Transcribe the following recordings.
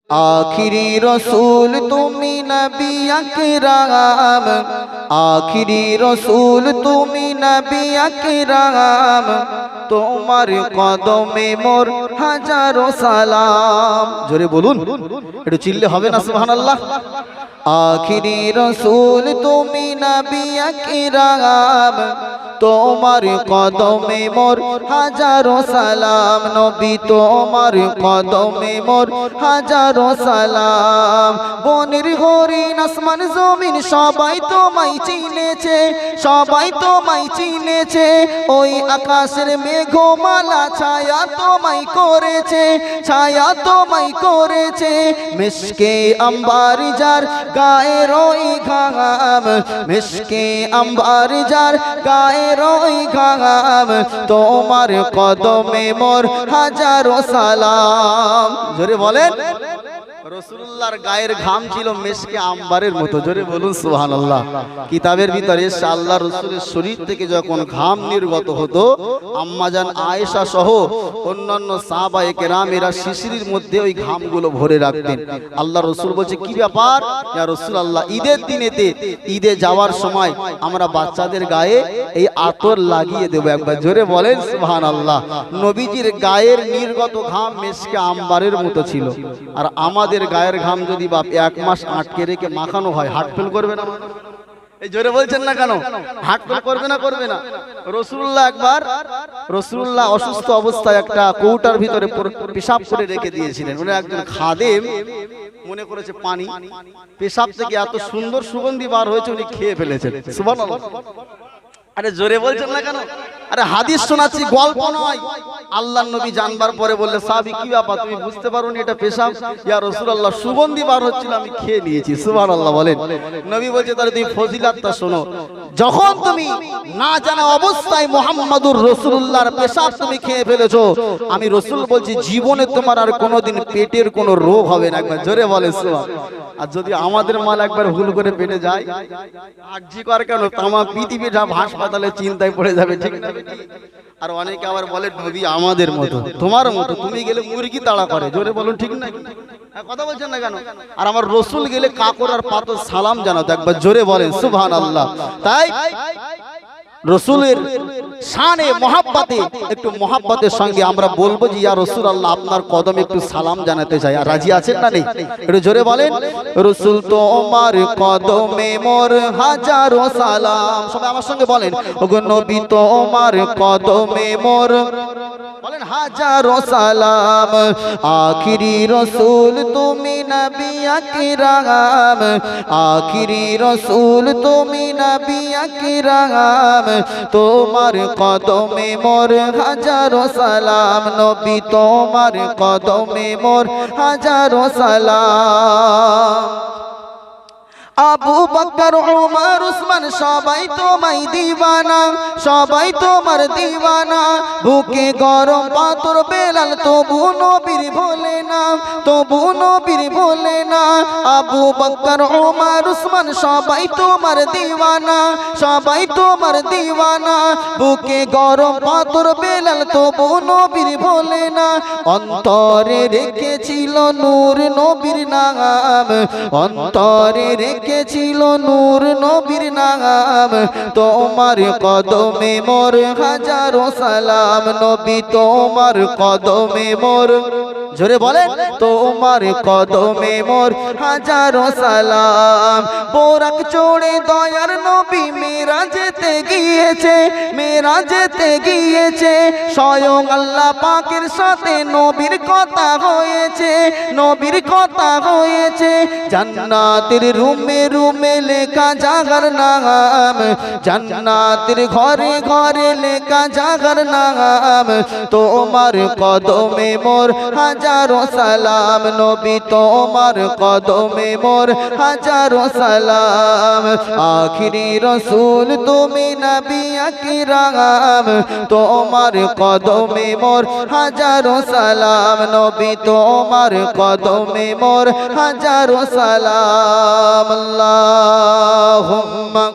आखिरी रसूल तुमी नबी अकराम, आखिरी रसूल तुमी नबी अकराम, তোমার কদমে মোর হাজারো সালাম। জোরে বলুন, একটু চিল্লে হবে না সুবহানাল্লাহ। আখিরি রসুল তুমি নবী আকরাম, তোমার কদমে মোর হাজারো সালাম। নবী তোমার কদমে মোর হাজারো সালাম। বনের হরিণ আসমান জমিন সবাই তোমায় চিনেছে, সবাই তোমায় চিনেছে। ওই আকাশের মেঘমালা ছায়া তোমায় করেছে, ছায়া তোমায় করেছে। মিশকে আম্বার যার গায়ের ওই ঘাম, মিশকে আম্বার যার গায়ের ওই ঘাম, তোমার কদমে মোর হাজারো সালাম। জোরে বলেন, রাসূলুল্লাহর গায়ের ঘাম ছিল মিশকে আম্বারের মতো। জোরে বলুন সুবহানাল্লাহ। কিতাবের ভিতরে আল্লাহ রাসূলের শরীর থেকে যখন ঘাম নির্গত হতো, আম্মাজান আয়েশা সহ অন্যান্য সাহাবায়ে কেরামেরা শিশিরের মধ্যে ওই ঘামগুলো ভরে রাখতেন। আল্লাহ রাসূল বলছে, কি ব্যাপার ইয়া রাসূলুল্লাহ, ঈদের দিনেতে ঈদে যাওয়ার সময় আমরা বাচ্চাদের গায়ে এই আতর লাগিয়ে দেব। একবার জোরে বলেন সুবহানাল্লাহ। নবীজির গায়ের নির্গত ঘাম মিশকে আম্বারের মতো ছিল। আর আমাদের গায়ের ঘাম যদি বাপ 1 মাস আটকে রেখে মাখানো হয়, হার্ট ফেল করবে না? এই জোরে বলছেন না কেন? হার্ট ফেল করবে না? করবে না? রাসূলুল্লাহ একবার, রাসূলুল্লাহ অসুস্থ অবস্থায় একটা কৌটার ভিতরে পেশাব করে রেখে দিয়েছিলেন। উনি একজন খাদেম মনে করেছে পানি, পেশাব থেকে এত সুন্দর সুগন্ধি বার হয়েছে, উনি খেয়ে ফেলেছেন। সুবহানাল্লাহ। আরে জোরে বলছেন না কেন? আরে হাদিস শোনাচ্ছি, গল্প নয়। আল্লাহর নবী জানবার পরে বললে, সাহাবী কি ব্যাপার, তুমি বুঝতে পারোনি এটা পেশাব? ইয়া রাসূলুল্লাহ, সুগন্ধি বার হচ্ছিল, আমি খেয়ে নিয়েছি। সুবহানাল্লাহ বলেন। নবী বলছে, তাহলে তুমি ফজিলাতটা শোনো। যখন তুমি না জানা অবস্থায় মুহাম্মাদুর রাসূলুল্লাহর পেশাব তুমি খেয়ে ফেলেছো, আমি রাসূল বলছি জীবনে তোমার আর কোনোদিন পেটের কোনো রোগ হবে না। একবার জোরে বলে সুবহানাল্লাহ। আর যদি আমাদের মাল একবার ভুল করে পেটে যায়, আরজি কর কেন, তামা পৃথিবীটা হাসপাতালে চিন্তায় পড়ে যাবে। ঠিক না? আর অনেকে আবার বলে নবী আমাদের মতো, তোমার মতো, তুমি গেলে মুরগি তাড়া করে। জোরে বলুন, ঠিক না? কথা বলছেন না কেন? আর আমার রাসূল গেলে কাকর আর পাতর সালাম জানাতো। একবার জোরে বলেন সুবহানাল্লাহ। তাই রাসূলের শানে মহব্বতে, একটু মহব্বতের সঙ্গে আমরা বলবো যে ইয়া রাসূলুল্লাহ, আপনার কদমে একটু সালাম জানাতে চাই। আর রাজি আছেন না নেই? একটু জোরে বলেন, রাসূল তোমার কদমে মোর হাজারো সালাম। সবাই আমার সঙ্গে বলেন, ওগো নবী তোমার কদমে মোর, বলেন হাজারো সালাম। আখিরি রসুল তুমি নবী আকরাম, আখিরি রসুল তুমি নবী আকরাম, তোমার কদমে মোর হাজারো সালাম। নবী তোমার কদমে মোর হাজারো সালাম। আবু বকর ওমর উসমান সবাই তোমায় দিওয়ানা, সবাই তোমার দিওয়ানা। বুকে গরম পাথর বেলাল তবু নবীর ভোলে না, তবু নবীর ভোলে না। আবু বকর ওমর উসমান সবাই তোমার দিওয়ানা, সবাই তোমার দিওয়ানা। বুকে গরম পাথর বেলাল তবু নবীর ভোলে না। অন্তরে রেখেছিল নূর নবীর নাম, অন্তরে রেখেছিল নূর নবীর নাম। তোমার কদমে মোর হাজারো সালাম। নবী তোমার কদমে মোর, জোরে বলেন, তোমার কদমে মোর হাজারো সালাম। বোরাক চড়ে দয়ার নবী মেরাজেতে গিয়েছে, মেরাজেতে গিয়েছে। স্বয়ং আল্লাহ পাকের সাথে নবীর কথা হয়েছে, নবীর কথা হয়েছে। জান্নাতের রুমে রুমে লেখা জাগার নাম, জান্নাতের ঘরে ঘরে লেখা জাগার নাম। তোমার কদমে মোর হাজারো সালাম। নবী তোমার কদমে মোর হাজারো সালাম। আখিরি রসুল তুমি নবী আকরাম, তোমার কদমে মোর হাজারো সালাম। নবী তোমার কদমে মোর হাজারো সালাম। আল্লাহুম্মা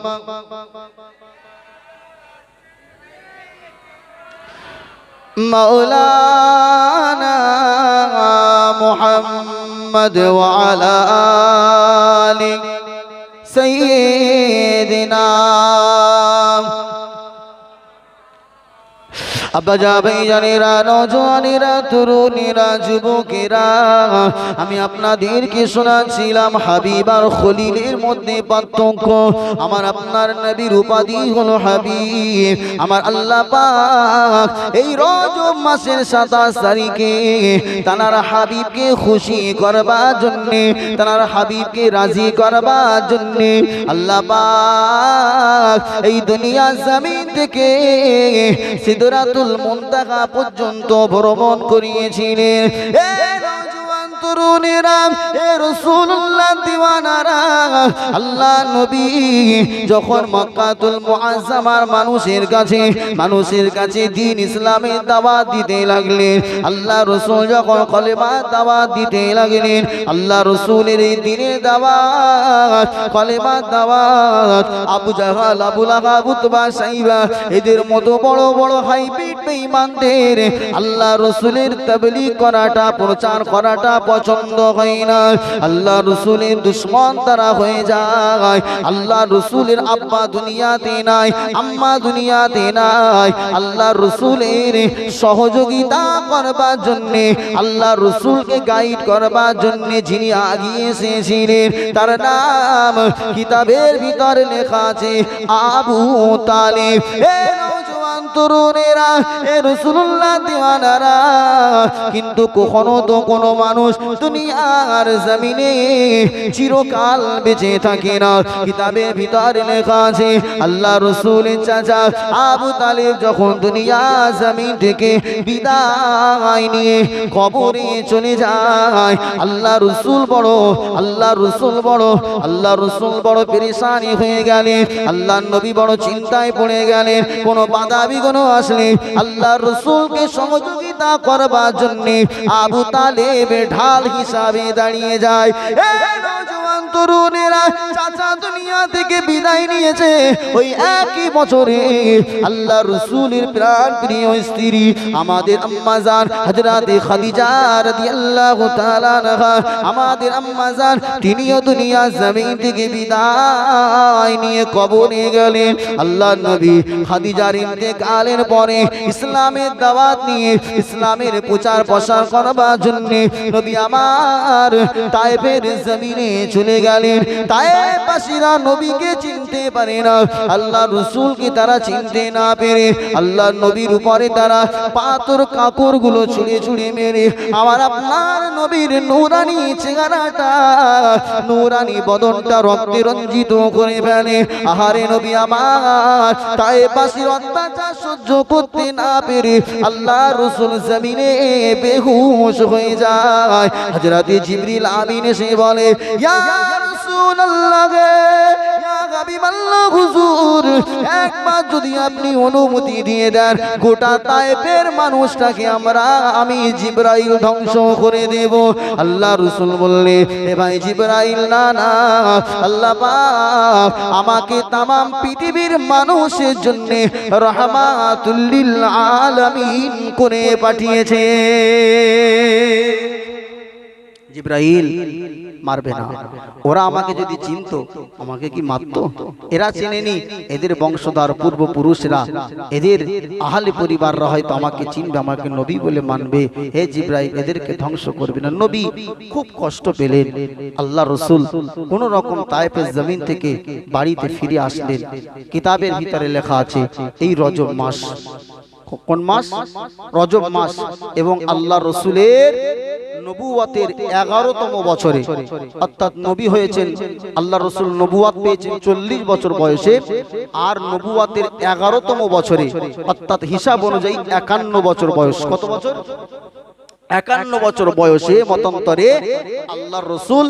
মাওলানা মুহাম্মদ محمد وعلى آل سيدنا আব্বা যাবে জানেরা নওজওয়ানেরা তরুণীরা যুবকেরা আমি আপনাদেরকে শোনাচ্ছিলাম হাবিব আর খলিলের মধ্যে পার্থক্য আমার আপনার নবীর উপাধি হলো হাবিব আমার আল্লাহ পাক এই রজব মাসের 27 তারিখে তার হাবিবকে খুশি করবার জন্য তার হাবিবকে রাজি করবার জন্য আল্লাহ পাক এই দুনিয়া জমিন থেকে সিদরাতুল মুনতাহা পর্যন্ত ভ্রমণ করিয়েছিলেন এ নওজওয়ান তরুণেরা এ রাসূলুল্লাহ দিওয়ানারা আল্লাহ নবী যখন মক্কাতুল মুআজ্জামার মানুষের কাছে দ্বীন ইসলামের দাওয়াত দিতে লাগলেন আল্লাহ রাসূল যখন কলেমার দাওয়াত দিতে লাগলেন আল্লাহ রাসূলের এই দ্বীনের দাওয়াত কলেমার দাওয়াত আবু জাহাল আবু লাহাব উতবা সাইবা এদের মতো বড় বড় হাইব্রিড বেঈমানদের আল্লাহ রাসূলের তাবলীগ করাটা প্রচার করাটা পছন্দ হয় না আল্লাহ রাসূলের দুশমন তারা হয়ে যায় আল্লাহ রাসূলের আব্বা দুনিয়াতে নাই আম্মা দুনিয়াতে নাই আল্লাহ রাসূলের সহযোগিতা করবার জন্য আল্লাহ রাসূলকে গাইড করবার জন্য যিনি আগিয়ে এসেছিলেন তার নাম কিতাবের ভিতরে লেখা আছে আবু তালিব এ নওজওয়ান তরুণেরা এ রাসূলুল্লাহ দিওয়ানারা কিন্তু কখনো তো কোনো মানুষ দুনিয়ার জমিনে চিরকাল বেঁচে থাকে না কিতাবের ভিতরে লেখা আছে আল্লাহ রাসূলের চাচা আবু তালিব যখন দুনিয়া জমিন থেকে বিদায় নিয়ে কবরে চলে যায় আল্লাহ রাসূল বড় পেরেশানি হয়ে গেলেন আল্লাহ নবী বড় চিন্তায় পড়ে গেলেন কোন বাধা বিঘ্ন আসলে আল্লাহ রাসূলকে সহযোগিতা করবার জন্য আবু তালেব ঢাল হিসাবে দাঁড়িয়ে যায় এ নওজওয়ান তরুণেরা চাচা দুনিয়া থেকে বিদায় নিয়েছে ওই একই বছরে আল্লাহ রাসূলের প্রাণ প্রিয় স্ত্রী আমাদের আম্মা জান হযরত খাদিজা রাদিয়াল্লাহু তাআলা আনহা আমাদের আম্মা জান তিনিও দুনিয়া জমিন থেকে বিদায় নিয়ে কবরে গেলেন আল্লাহ নবী খাদিজার ইন্তেকালের পরে ইসলামের দাওয়াত নিয়ে ইসলামের প্রচার প্রসার করবার জন্য নবী আমার তায়েফের জমিনে চলে গেলেন তায়েফবাসীরা নবীকে চিনতে পারে না আল্লাহ রাসূলকে তারা চিনতে না পেরে আল্লাহ নবীর উপরে তারা পাথর কাপড়গুলো ছুঁড়ে ছুঁড়ে মেরে আমার আপনার নবীর নূরানি চেহারাটা নূরানি বদনটা রক্তে রঞ্জিত করে ফেলে আহারে নবী আমার তায়েফবাসীর অত্যাচার সহ্য করতে না পেরে আল্লাহ রাসূল জমিনে বেহুশ হয়ে যায় হযরত জিবরিল আমিন এসে বলে ইয়া রাসূলুল্লাহ ইয়া হাবিবাল্লাহ হুজুর একবার যদি আপনি অনুমতি দিয়ে দেন গোটা তায়েফের মানুষটাকে আমি জিবরাইল ধ্বংস করে দেব আল্লাহ রাসূল বললে এ ভাই জিবরাইল না আল্লাহ পাক আমাকে तमाम পৃথিবীর মানুষের জন্য রাহমাতুল লিল আলামিন করে পাঠিয়েছে জিবরাইল মারবে না ওরা আমাকে যদি চিনতো আমাকে কি মারতো এরা চেনেনি এদের বংশধর পূর্বপুরুষরা এদের আহলে পরিবাররা হয়তো আমাকে চিনবে আমাকে নবী বলে মানবে হে জিবরাইল এদেরকে ধ্বংস করবে না নবী খুব কষ্ট পেলেন আল্লাহ রাসূল কোন রকম তায়েফের জমিন থেকে বাড়িতে ফিরে আসলেন কিতাবের ভিতরে লেখা আছে এই রজব মাস কোন মাস রজব মাস এবং আল্লাহ রাসূলের নবুয়তের 11তম বছরে অর্থাৎ নবী হয়েছেন আল্লাহ রাসূল নবুয়ত পেয়েছেন 40 বছর বয়সে আর নবুয়তের 11তম বছরে অর্থাৎ হিসাব অনুযায়ী 51 বছর বয়স কত বছর 51 বছর বয়সে মতান্তরে আল্লাহ রাসূল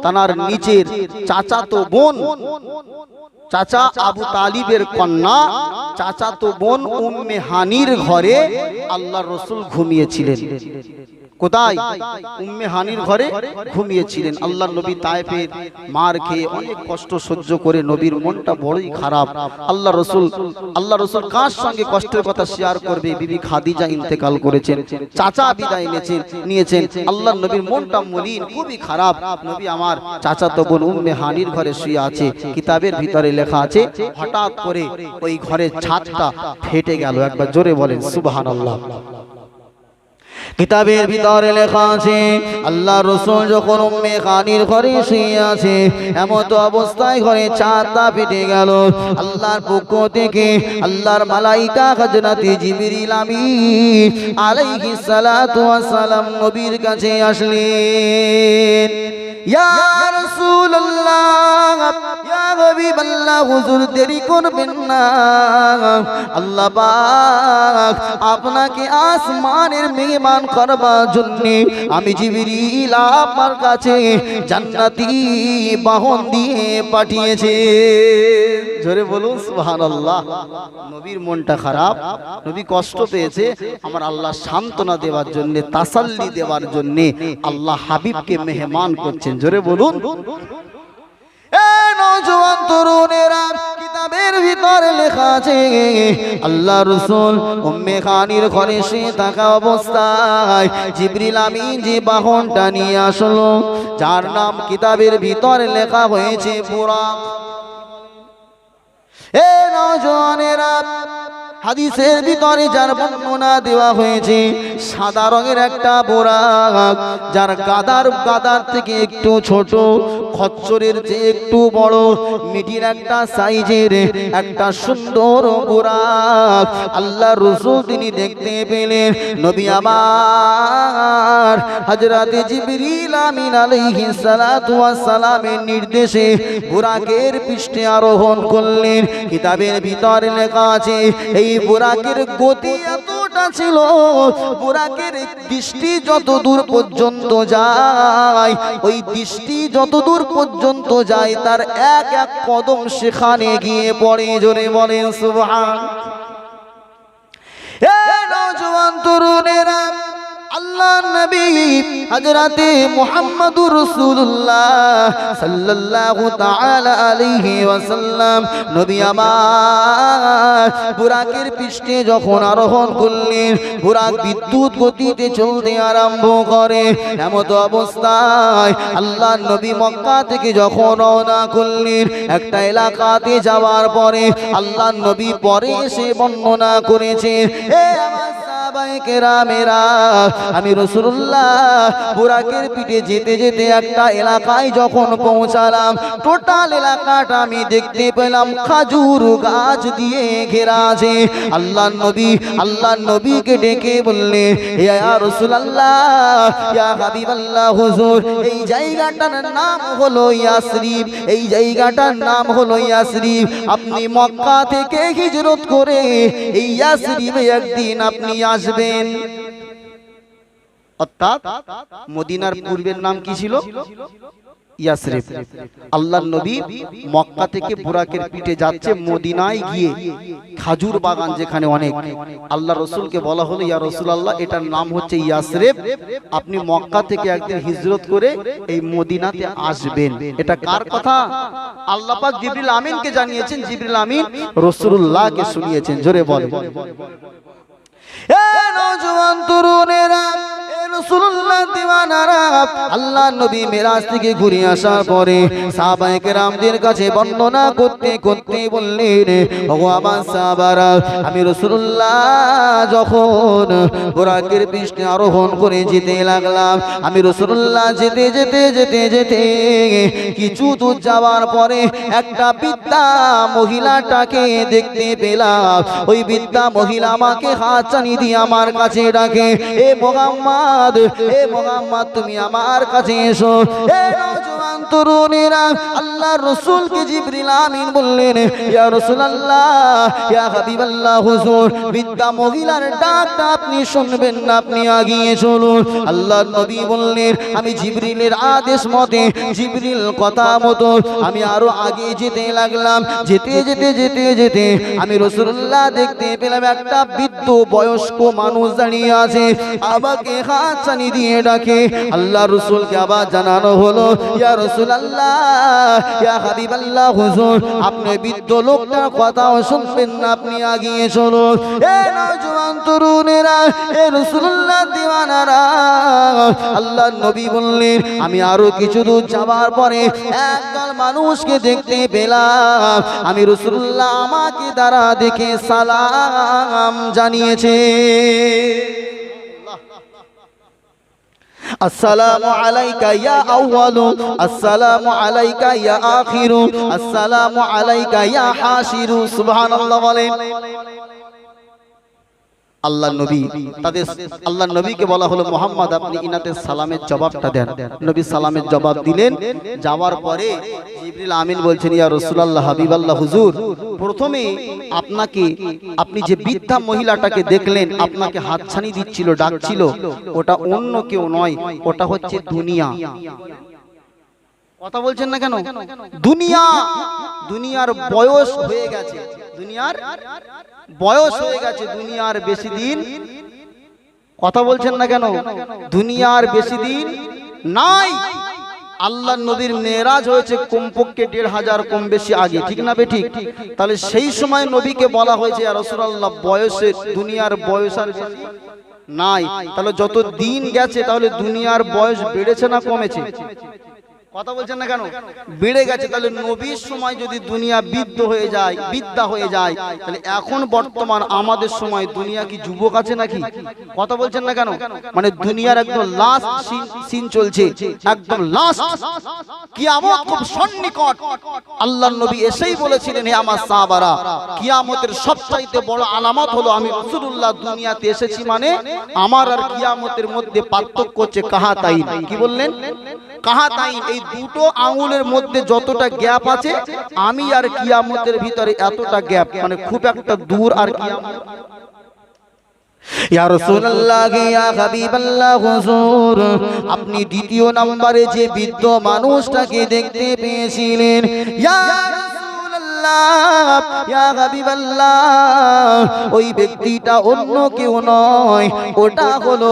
তার নিচের চাচাতো বোন চাচা আবু তালিবের কন্যা চাচাতো বোন উম্মে হানির ঘরে আল্লাহর রাসূল ঘুমিয়েছিলেন কোথায়? উম্মে হানির ঘরে ঘুমিয়েছিলেন। আল্লাহর নবী তায়েফের মার খেয়ে অনেক কষ্ট সহ্য করে নবীর মনটা বড়ই খারাপ। আল্লাহ রসুল কার সঙ্গে কষ্টের কথা শেয়ার করবে? বিবি খাদিজা ইন্তেকাল করেছেন, চাচা বিদায় নিয়েছেন। আল্লাহর নবীর মনটা মলিন, খুবই খারাপ। নবী আমার চাচাতো বোন উম্মে হানির ঘরে শুয়ে আছে। কিতাবের ভিতরে লেখা আছে, হঠাৎ করে ওই ঘরের ছাদটা ফেটে গেল। একবার জোরে বলেন সুবহানাল্লাহ। কিতাবের ভিতরে লেখা আছে, আল্লাহ রাসূল যখন উম্মে হানির ঘরে শুয়ে আছে, এমত অবস্থায় ঘরে ছাদটা ফেটে গেল। আল্লাহর পক্ষ থেকে আল্লাহর মালাইকা হযরতে জিবরিল আমিন আলাইহিস সালাতু ওয়াস সালাম নবীর কাছে আসলেন। ইয়া রাসূলুল্লাহ, ইয়া হাবিবাল্লাহ, হুজুর দেরি করবেন না। আল্লাহ পাক আপনাকে আসমানের মেহমান করবার জন্য আমি জিবরিল আপনার কাছে জান্নাতি বাহন দিয়ে পাঠিয়েছে। জোরে বলুন সুবহানাল্লাহ। নবীর মনটা খারাপ, নবী কষ্ট পেয়েছে। আমার আল্লাহ সান্ত্বনা দেওয়ার জন্য, তাসাল্লি দেওয়ার জন্য আল্লাহ হাবিবকে মেহমান করছেন। জোরে বলুন। নওজোয়ান তরুণেরা, কিতাবের ভিতরে লেখা আছে, আল্লাহ রাসূল উম্মে হানির ঘরে শুয়ে থাকা অবস্থায় জিবরিল আমিন যে বাহনটা নিয়ে আসলো, যার নাম কিতাবের ভিতরে লেখা হয়েছে বুরাক। নওজোয়ানেরা, হাদিসের ভিতরে যার বর্ণনা দেওয়া হয়েছে, সাদা রঙের একটা বুরাক, যার গাদার থেকে একটু ছোট, খচ্চরের চেয়ে একটু বড়, মিডির একটা সাইজের একটা সুন্দর বুরাক আল্লাহ রাসূল তিনি দেখতে পেলেন। নবী আমার হযরতে জিবরিল আমিন আলাইহিস সালাতু ওয়াস সালামের নির্দেশে বুরাকের পৃষ্ঠে আরোহণ করলেন। কিতাবের ভিতরে লেখা আছে, এই বুরাকের গতি এতটা ছিল, বুরাকের দৃষ্টি যত দূর পর্যন্ত যায়, ওই দৃষ্টি যত দূর পর্যন্ত যায় তার এক এক কদম সেখানে গিয়ে পড়ে। জোরে বলেন সুবহান। নওজোয়ান তরুণেরা, আল্লাহর নবী হযরতে মুহাম্মদুর রাসূলুল্লাহ সাল্লাল্লাহু তাআলা আলাইহি ওয়াসাল্লাম নবী আমার বুরাকের পৃষ্ঠে যখন আরোহণ করলেন, বুরাক বিদ্যুৎ গতিতে চলতে আরম্ভ করে। এমত অবস্থায় আল্লাহর নবী মক্কা থেকে যখন রওনা করলেন, একটা এলাকাতে যাওয়ার পরে আল্লাহর নবী পরে এসে বর্ণনা করেছেন, আমি রাসূলুল্লাহ বুরাকের পিঠে যেতে যেতে একটা এলাকায় যখন পৌঁছালাম, টোটাল এলাকাটা আমি দেখতে পেলাম খাজুর গাছ দিয়ে ঘেরা আছে। আল্লাহর নবীকে ডেকে বললেন, ইয়া রাসূলুল্লাহ, ইয়া হাবিবাল্লাহ, হুজুর এই জায়গাটার নাম হলো ইয়াসরিব, এই জায়গাটার নাম হলো ইয়াসরিব। আপনি মক্কা থেকে হিজরত করে এই ইয়াসরিবে একদিন আপনি আসবেন। অর্থাৎ মদিনার পূর্বের নাম কি ছিল? ইয়াসরিব। আল্লাহর নবী মক্কা থেকে বুরাকের পিঠে যাচ্ছে মদিনায় গিয়ে, খাজুর বাগান যেখানে অনেক। আল্লাহ রাসূলকে বলা হলো, ইয়া রাসূলুল্লাহ এটার নাম হচ্ছে ইয়াসরিব, আপনি মক্কা থেকে একদিন হিজরত করে এই মদিনাতে আসবেন। এটা কার কথা? আল্লাহ পাক জিবরিল আমিনকে জানিয়েছেন, জিবরিল আমিন রাসূলুল্লাহকে শুনিয়েছেন। জোরে বলেন। নওজোয়ান তরুণেরা, রাসূলুল্লাহ দিওয়ানারা, আল্লাহর নবী মিরাজ থেকে ঘুরে আসার পরে সাহাবায়ে কেরামদের কাছে বর্ণনা করতে করতে বললেন, ওগো আমার সাহাবারা, আমি রাসূলুল্লাহ যখন বুরাকের পৃষ্ঠে আরোহণ করে যেতে লাগলাম, আমি রাসূলুল্লাহ যেতে যেতে যেতে যেতে কিছু দূর যাওয়ার পরে একটা বৃদ্ধা মহিলাটাকে দেখতে পেলাম। ওই বৃদ্ধা মহিলা আমাকে হাত চানি দিয়ে আমার কাছে ডাকে, এ মুহাম্মদ, এ মুহাম্মদ তুমি আমার কাছে এসো। এ নওজোয়ান তরুণেরা, আল্লাহর রাসূলকে জিবরিল আমিন বললেন, ইয়া রাসূলুল্লাহ, ইয়া হাবিবাল্লাহ, হুজুর বৃদ্ধা মহিলার ডাকটা আপনি শুনবেন না, আপনি এগিয়ে চলুন। আল্লাহর নবী বললেন, আমি জিবরিলের আদেশ মতে, জিবরিল কথা মতো আমি আরো আগে যেতে লাগলাম। যেতে যেতে যেতে যেতে আমি রাসূলুল্লাহ দেখতে পেলাম একটা বৃদ্ধ বয়স্ক মানুষ দাঁড়িয়ে আছে, আমাকে হাত হাতছানি দিয়ে ডাকে। আল্লাহ রাসূলকে আবার জানানো হলো, ইয়া রাসূলুল্লাহ, ইয়া হাবিবাল্লাহ, হুজুর আপনি বৃদ্ধ লোকটার কথাও শুনবেন না, আপনি আগিয়ে চলুন। এ নওজোয়ান তরুণেরা, এ রাসূলুল্লাহ দিওয়ানারা, আল্লাহর নবী বললেন, আমি আরো কিছু দূর যাওয়ার পরে একদল মানুষকে দেখতে পেলাম। আমি রাসূলুল্লাহ আমাকে দ্বারা দেখে সালাম জানিয়েছে। আসসালামু আলাইকা ইয়া আউয়ালু, আসসালামু আলাইকা ইয়া আখিরু, আসসালামু আলাইকা ইয়া হাসিরু। সুবহানাল্লাহ বলেন। আল্লাহ নবী তাদের আল্লাহ নবীকে বলা হলো, মুহাম্মদ আপনি ইনাদের সালামের জবাবটা দেন। নবী সালামের জবাব দিলেন। যাওয়ার পরে জিবরিল আমিন বলছেন, ইয়া রাসূলুল্লাহ, হাবিবাল্লাহ, হুজুর প্রথমে আপনি যে বৃদ্ধা মহিলাটাকে দেখলেন, আপনাকে হাতছানি দিচ্ছিল, ডাকছিল, ওটা অন্য কেউ নয়, ওটা হচ্ছে দুনিয়া। কথা বলছেন না কেন? দুনিয়ার বয়স হয়ে গেছে, দুনিয়ার বয়স হয়ে গেছে, দুনিয়ার বেশি দিন। কথা বলছেন না কেন? দুনিয়ার বেশি দিন নাই। আল্লাহ নবীর মেরাজ হয়েছে কমপক্ষে 1500 কম বেশি আগে, ঠিক না বেঠিক? তাহলে সেই সময় নবীকে বলা হয়েছে, ইয়া রাসূলুল্লাহ বয়সে দুনিয়ার বয়স আর বেশি নাই। তাহলে যত দিন গেছে, তাহলে দুনিয়ার বয়স বেড়েছে না কমেছে? কথা বলছেন না কেন? বেড়ে গেছে। তাহলে নবীর সময় যদি দুনিয়া বিদ্যা হয়ে যায়, তাহলে এখন বর্তমান আমাদের সময় দুনিয়া কি যুবক আছে নাকি? কথা বলছেন না কেন? মানে দুনিয়ার একদম লাস্ট সিন চলছে, একদম লাস্ট, কিয়ামত খুব সন্নিকট। আল্লাহর নবী এসেই বলেছিলেন, হে আমার সাহাবারা, কিয়ামতের সবচাইতে বড় আলামত হলো আমি রাসূলুল্লাহ দুনিয়াতে এসেছি, মানে আমার আর কিয়ামতের মধ্যে পার্থক্য হচ্ছে কাহাতাইন। কি বললেন? কাহাতাইন। এই দুটো আঙ্গুলের মধ্যে যতটা গ্যাপ আছে, আমি আর কিয়ামতের ভিতরে এতটা গ্যাপ, মানে খুব একটা দূর। আর কিয়ামত, ইয়া রাসূলুল্লাহ, ইয়া হাবিবাল্লাহ, হুজুর আপনি দ্বিতীয় নম্বরে যে বৃদ্ধ মানুষটাকে দেখতে পেয়েছিলেন, ইয়া ইয়া হাবিবাল্লাহ, ওই ব্যক্তিটা অন্য কেউ নয়, ওটা হলো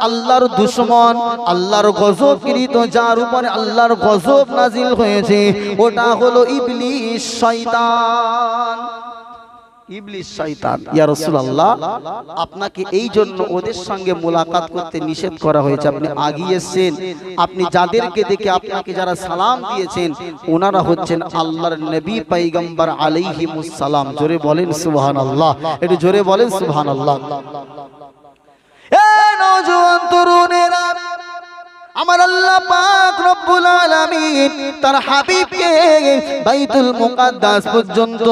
আল্লাহর দুশমন, আল্লাহর গজবকৃত, যার উপরে আল্লাহর গজব নাজিল হয়েছে, ওটা হলো ইবলিস, শয়তান। ইবলিস, শয়তান। ইয়া রাসূলুল্লাহ, আপনাকে এই জন্য ওদের সঙ্গে মুলাকাত করতে নিষেধ করা হয়েছে। আপনি আগিয়ে এসেছেন, আপনি যাদেরকে দেখে আপনাকে যারা সালাম দিয়েছেন, ওনারা হচ্ছেন আল্লাহর নবী পয়গম্বর আলাইহিমুস সালাম। জোরে বলেন সুবহানাল্লাহ, একটু জোরে বলেন সুবহানাল্লাহ। এ নওজোয়ান তরুণেরা, আমার আল্লাহ পাক রব্বুল আলামিন তার হাবিবকে বাইতুল মুকাদ্দাস পর্যন্ত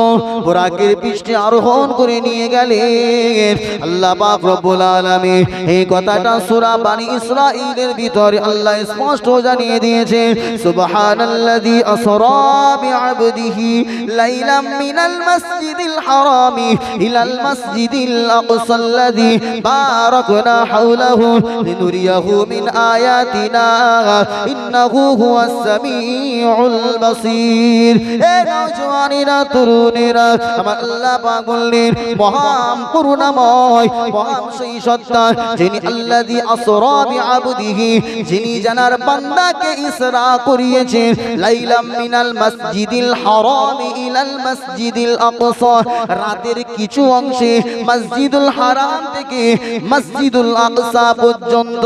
বুরাকের পৃষ্ঠে আরোহণ করে নিয়ে গেলেন। আল্লাহ পাক রব্বুল আলামিন এই কথাটা সূরা বনি ইসরাঈলের ভিতরে আল্লাহ স্পষ্ট জানিয়ে দিয়েছে, সুবহানাল্লাযী আসরা বিআবদিহি লাইলাম মিনাল মাসজিদিল হারামি ইলাল মাসজিদিল আকসাল্লাযী বারাকনা হাওলাহু লিনুরিয়াহু মিন আয়াতিনা ইন্নাহু হুয়াস সামিউল বাসীর। এ নওজওয়ানেরা, তরুণেরা, আমার আল্লাহ পাক বললেন, মহান করুণাময়, মহান সেই সত্তা যিনি আল্লাযী আসরা বিআবদিহি, যিনি জানার বান্দাকে ইসরা করিয়েছেন, লাইলাম মিনাল মাসজিদিল হারামি ইলাল মাসজিদিল আকসা, রাতের কিছু অংশে মসজিদুল হারাম থেকে মসজিদুল আকসা পর্যন্ত।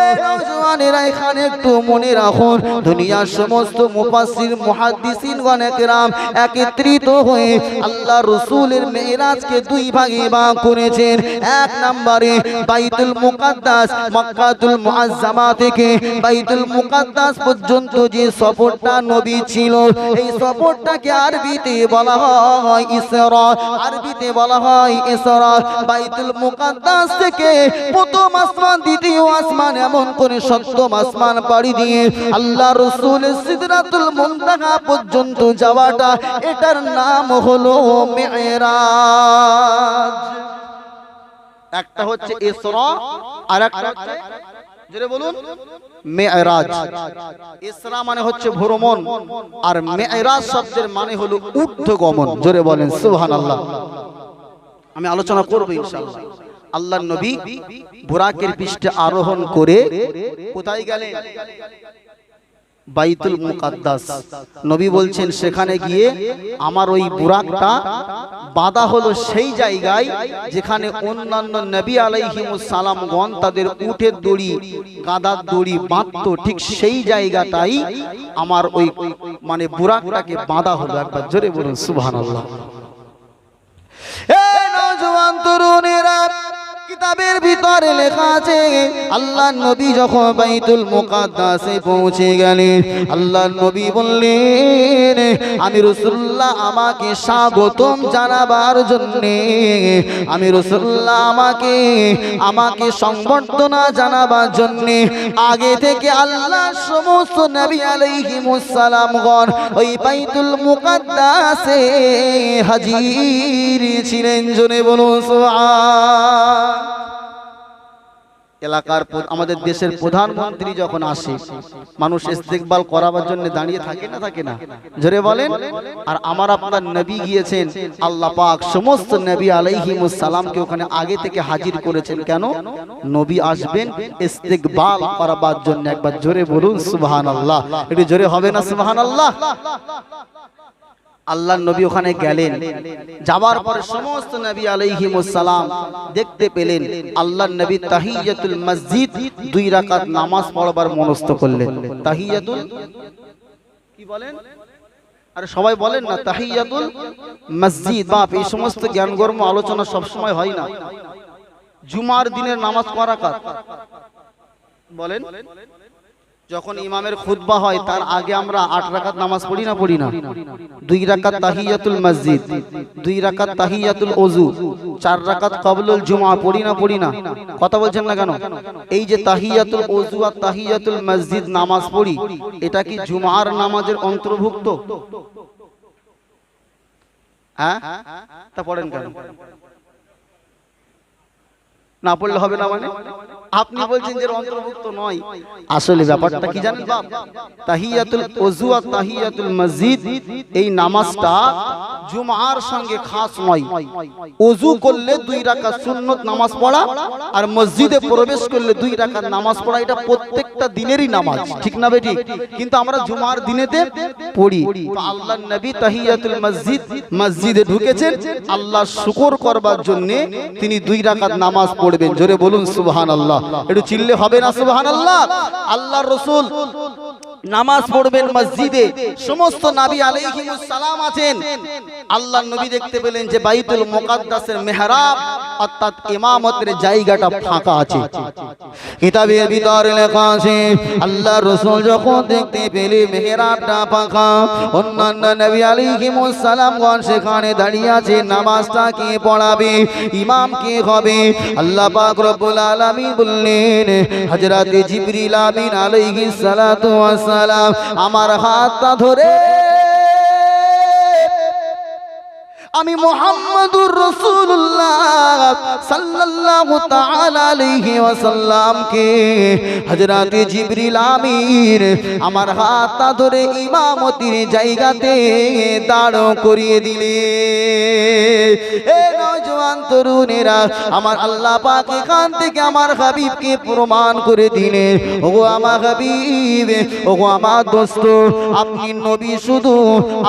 এ নওজওয়ানেরা, এখানে একটু মনে রাখুন, দুনিয়ার সমস্ত মুফাসসির মুহাদ্দিসিনগণ একরাম একত্রিত হয়ে আল্লাহ রাসূলের মেরাজকে দুই ভাগে ভাগ করেছেন। এক নম্বরে বাইতুল মুকাদ্দাস, মক্কাতুল মুআজ্জামা থেকে বাইতুল মুকাদ্দাস পর্যন্ত যে সফরটা নবী ছিল, এই সফরটাকে আরবিতে বলা হয় ইসরা। আরবিতে বলা হয় ইসরা। বাইতুল মুকাদ্দাস থেকে প্রথম আসমান, দ্বিতীয় আসমান, এমন করে সপ্তম আসমান পাড়ি দিয়ে আল্লাহ রাসূলের সিদরাতুল মুনতাহা পর্যন্ত যাওয়াটা, এটার নাম হলো মেরাজ। একটা হচ্ছে ইসরা, আর একটা হচ্ছে, জোরে বলুন, মেরাজ। ইসরা মানে হচ্ছে ভ্রমণ, আর মেরাজ শব্দের মানে হলো ঊর্ধ্বগমন। জোরে বলেন সুবহানাল্লাহ। আমি আলোচনা করব ইনশাআল্লাহ। আল্লাহর নবী বুরাকের পৃষ্ঠে আরোহণ করে কোথায় গেলেন? বাইতুল মুকাদ্দাস। নবী বলছেন সেখানে গিয়ে আমার ওই বুরাকটা বাঁধা হলো সেই জায়গায় যেখানে অন্যান্য নবী আলাইহিমুস সালামগণ তাদের উটের দড়ি, গাদার দড়ি বাঁধতো, ঠিক সেই জায়গাটাই আমার ওই মানে বুরাকটাকে বাঁধা হলো। একবার জোরে বলুন সুবহানাল্লাহ। এই নওজোয়ান তরুণেরা, কিতাবের ভিতরে লেখা আছে আল্লাহর নবী যখন বাইতুল মুকাদ্দাসে পৌঁছে গেলেন, আল্লাহর নবী বললেন আমি রাসূলুল্লাহ আমাকে স্বাগতম জানাবার জন্য, আমি রাসূলুল্লাহ আমাকে সংবর্ধনা জানাবার জন্য আগে থেকে আল্লাহর সমস্ত নবী আলাইহিমুস সালামগণ ওই বাইতুল মুকাদ্দাসে হাজির ছিলেন। জোরে বলুন সুবহান। এলাকার আমাদের দেশের প্রধানমন্ত্রী যখন আসে, মানুষ ইস্তেকবাল করাবার জন্য দাঁড়িয়ে থাকে না, থাকে না? জোরে বলেন। আর আমার আপনার নবী গিয়েছেন, আল্লাহ পাক সমস্ত নবী আলাইহিমুস সালামকে ওখানে আগে থেকে হাজির করেছেন। কেন? নবী আসবেন ইস্তেকবাল করাবার জন্য। একবার জোরে বলুন সুবহানাল্লাহ। একটু জোরে হবে না সুবহানাল্লাহ? আল্লাহর নবী ওখানে গেলেন, যাবার পরে সমস্ত নবী আলাইহিমুস সালাম দেখতে পেলেন আল্লাহর নবী তাহিয়াতুল মসজিদ 2 রাকাত নামাজ পড়বার মনস্থ করলেন। তাহিয়াতুল কি বলেন? আরে সবাই বলেন না তাহিয়াতুল মসজিদ। বাপ, এই সমস্ত জ্ঞানগর্ম আলোচনা সব সময় হয় না। জুমার দিনের নামাজ কয় রাকাত বলেন? যখন ইমামের খুতবা হয় তার আগে আমরা 8 রাকাত নামাজ পড়ি না, পড়ি না? 2 রাকাত তাহিয়াতুল মসজিদ, 2 রাকাত তাহিয়াতুল ওযু, 4 রাকাত ক্বাবলুল জুমআ পড়ি না, পড়ি না? কথা বলছেন না কেন? এই যে তাহিয়াতুল ওযু আর তাহিয়াতুল মসজিদ নামাজ পড়ি, এটা কি জুমার নামাজের অন্তর্ভুক্ত? হ্যাঁ, তা পড়েন কেন? না পড়লে হবে না মানে? আপনি বলছেন যে অন্তর্ভুক্ত নয়। আসলে ব্যাপারটা কি জানেন বাপ? তাহিয়াতুল ওযু আর তাহিয়াতুল মসজিদ এই নামাজটা জুমার সঙ্গে খাস নয়। ওযু করলে 2 রাকাত সুন্নত নামাজ পড়া আর মসজিদে প্রবেশ করলে 2 রাকাত নামাজ পড়া, এটা প্রত্যেকটা দিনেরই নামাজ, ঠিক না বেটি? কিন্তু আমরা জুমার দিনেতে পড়ি। তো আল্লাহর নবী তাহিয়াতুল মসজিদ মসজিদে ঢুকেছেন আল্লাহর শুকর করবার জন্য, তিনি 2 রাকাত নামাজ পড়বেন। জোরে বলুন সুবহানাল্লাহ। একটু চিল্লে হবে না সুবহানাল্লাহ? আল্লাহর রাসূল নামাজ পড়বেন মসজিদে, সমস্ত নবী আলাইহিমুস সালাম আছেন। আল্লাহর নবী দেখতে পেলেন যে বাইতুল মুকাদ্দাসের মেহরাব অর্থাৎ ইমামতের জায়গাটা ফাঁকা আছে। কিতাবের ভিতরে লেখা আছে আল্লাহর রাসূল যখন দেখতে পেলেন মেহরাবটা ফাঁকা, অন্যান্য নবী আলাইহিমুস সালামগণ সেখানে দাঁড়িয়ে আছে, নামাজটা কে পড়াবে, ইমাম কে হবে? আল্লাহ পাক রব্বুল আলামিন বললেন হযরত জিবরিল আমিন আলাইহিস সালাতু ওয়াস সালাম আমার হাতটা ধরে আমি মুহাম্মাদুর রাসূলুল্লাহ সাল্লাল্লাহু তাআলা আলাইহি ওয়াসাল্লাম কে হযরত জিবরিল আমিন আমার হাতটা ধরে ইমামতির জায়গাতে দাঁড় করিয়ে দিলে। এ নওজোয়ান তরুণেরা, আমার আল্লাহ পাক এখান থেকে আমার হাবিবকে প্রমাণ করে দিলেন, ওগো আমার হাবিব, ওগো আমার দোস্ত, আপনি নবী শুধু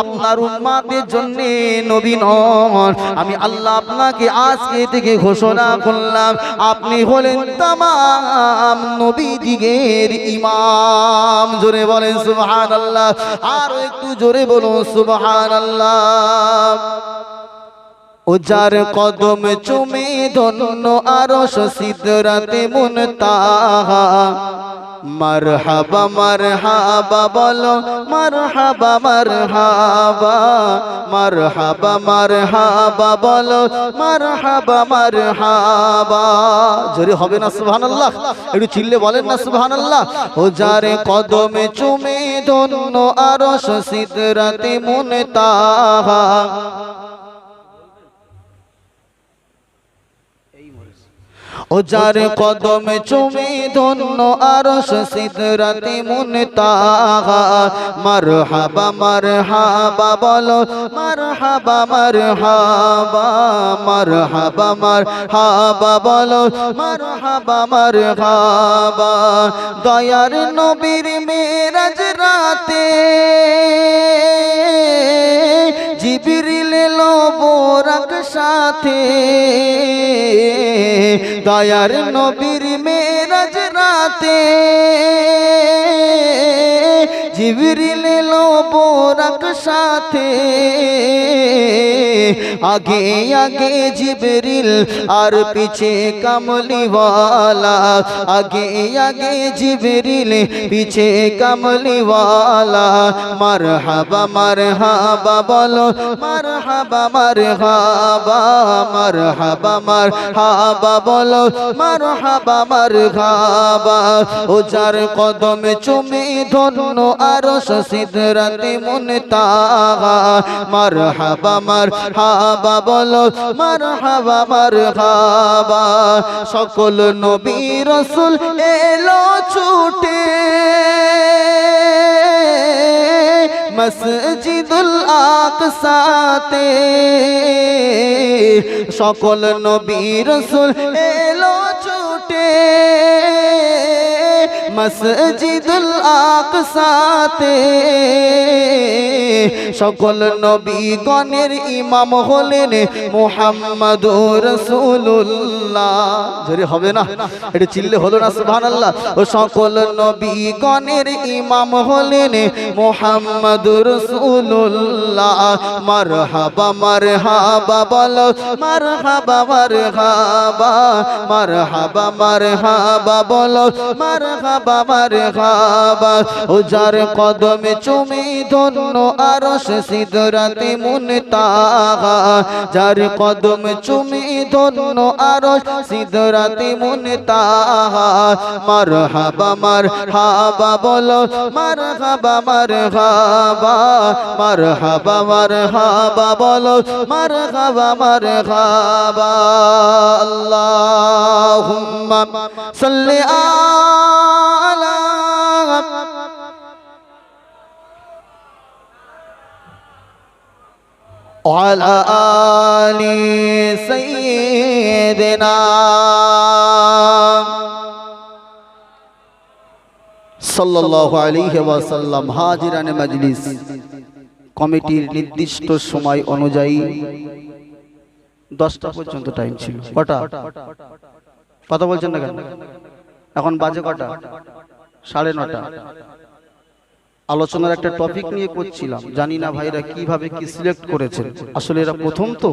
আপনার উম্মতের জন্য নবী নন। আমি আল্লাহ আপনাকে আজকে থেকে ঘোষণা করলাম আপনি হলেন তামাম নবীদিগের ইমাম। জোরে বলেন সুবহানাল্লাহ। আর একটু জোরে বলুন সুবহানাল্লাহ। ও যার কদম চুমে ধন্য আরশ সিদরাতে মুনতাহা, মারহাবা মারহাবা বলো, মারহাবা মারহাবা, মারহাবা মারহাবা বলো, মারহাবা মারহাবা। জোরে হবে না সুবহানাল্লাহ? একটু চিল্লে বলেন না সুবহানাল্লাহ। ও যার কদমে চুমে ধন্য আরশ সিদরাতে মুনতাহা, ও যার কদমে চুমে ধন্য আরশ সিদরাতে মুনতাহা মারহাবা মারহাবা বলো মারহাবা মারহাবা মারহাবা মারহাবা বলো মারহাবা মারহাবা দয়ার নবীর মেরাজ রাতে জিবরিল এলো বোরাক সাথে দয়ার নবীর মেরাজ রাতে জিবরিল এলো বোরাক সাথে আগে আগে জিবরিল আর পিছে কামলিওয়ালা আগে আগে জিবরিল পিছে কামলিওয়ালা মারহাবা মারহাবা বলো মারহাবা মারহাবা মারহাবা মারহাবা বলো মারহাবা মারহাবা ও যার কদমে চুমে ধন্য আরশ সিদরাতে মুনতাহা মারহাবা মারহাবা বলো মারহাবা মারহাবা সকল নবী রাসূল এলো ছুটে মসজিদুল আকসাতে সকল নবী রাসূল এলো ছুটে মসজিদুল আকসাতে সকল নবীগণের ইমাম হলেন মুহাম্মাদুর রাসূলুল্লাহ জোরে হবে না এটা চিল্লে হলো না সুবহানাল্লাহ ও সকল নবীগণের ইমাম হলেন মুহাম্মাদুর রাসূলুল্লাহ মারহাবা মারহাবা বলো মারহাবা মারহাবা মারহাবা মারহাবা বলো মারহাবা মারহাবা ও যার কদমে চুমে ধন্য আরশ সিদরাতে মুনতাহা যার কদমে চুমে ধন্য আরশ সিদরাতে মুনতাহা মারহাবা মারহাবা বলো মারহাবা মারহাবা মারহাবা মারহাবা বলো মারহাবা মারহাবা আল্লাহুম্মা সাল্লি আলা وعلى آل سيدنا সাল্লাল্লাহু আলাইহি ওয়াসাল্লাম হাজিরানে মজলিস কমিটির নির্দিষ্ট সময় অনুযায়ী 10টা পর্যন্ত টাইম ছিল কটা কথা বলছেন না কেন এখন বাজে কটা 9:30 আলোচনার একটা টপিক নিয়ে করছিলাম জানি না ভাইরা কিভাবে কি সিলেক্ট করেছেন আসলে এরা প্রথম তো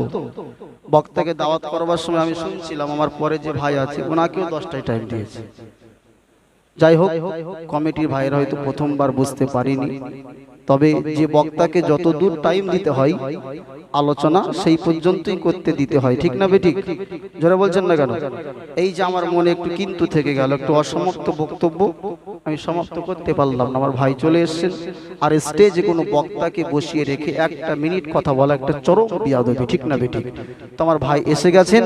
বক্তাকে দাওয়াত করবার সময় আমি শুনছিলাম আমার পরে যে ভাই আছে ওনাকেও 10টায় টাইম দিয়েছে যাই হোক কমিটির ভাইরা হয়তো প্রথমবার বুঝতে পারিনি তবে যে বক্তাকে যত দূর টাইম দিতে হয় আলোচনা সেই পর্যন্তই করতে দিতে হয় ঠিক না বেঠিক যারা বলছেন না কেন এই যে আমার মনে একটু কিন্তু থেকে গেল একটু অসমাপ্ত বক্তব্য আমি সমাপ্ত করতে পারলাম না আমার ভাই চলে এসেছেন আর স্টেজে কোনো বক্তাকে বসিয়ে রেখে একটা মিনিট কথা বলা একটা চরম বিয়াদবি ঠিক না বেঠিক তো আমার ভাই এসে গেছেন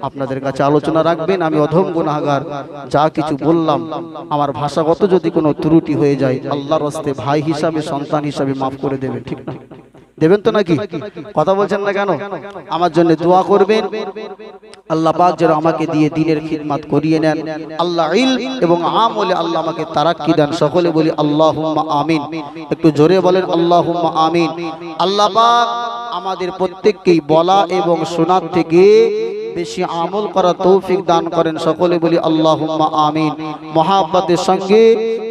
আপনাদের কাছে আলোচনা রাখবেন আমি অধম গুনাহগার যা কিছু বললাম আমার ভাষাগত যদি কোনো ত্রুটি হয়ে যায় আল্লাহর রাস্তে ভাই হিসাবে সন্তান হিসাবে মাফ করে দেবেন ঠিক না দেবেন তো নাকি কথা বলছেন না কেন আমার জন্য দোয়া করবেন আল্লাহ পাক যেন আমাকে দিয়ে দ্বীনের খিদমত করিয়ে নেন আল্লাহ ইলম এবং আমলে আল্লাহ আমাকে তারাক্কি দেন সকলে বলি আল্লাহুম্মা আমিন একটু জোরে বলেন আল্লাহুম্মা আমিন আল্লাহ পাক আমাদের প্রত্যেককেই বলা এবং শোনার থেকে বেশি আমল করার তৌফিক দান করেন সকলে বলি আল্লাহুম্মা আমিন মহব্বতের সঙ্গে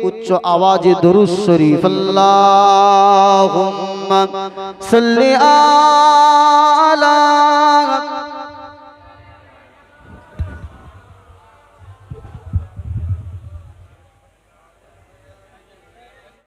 উচ্চ আওয়াজে দরুদ শরীফ আল্লাহুম্মা সাল্লি আলা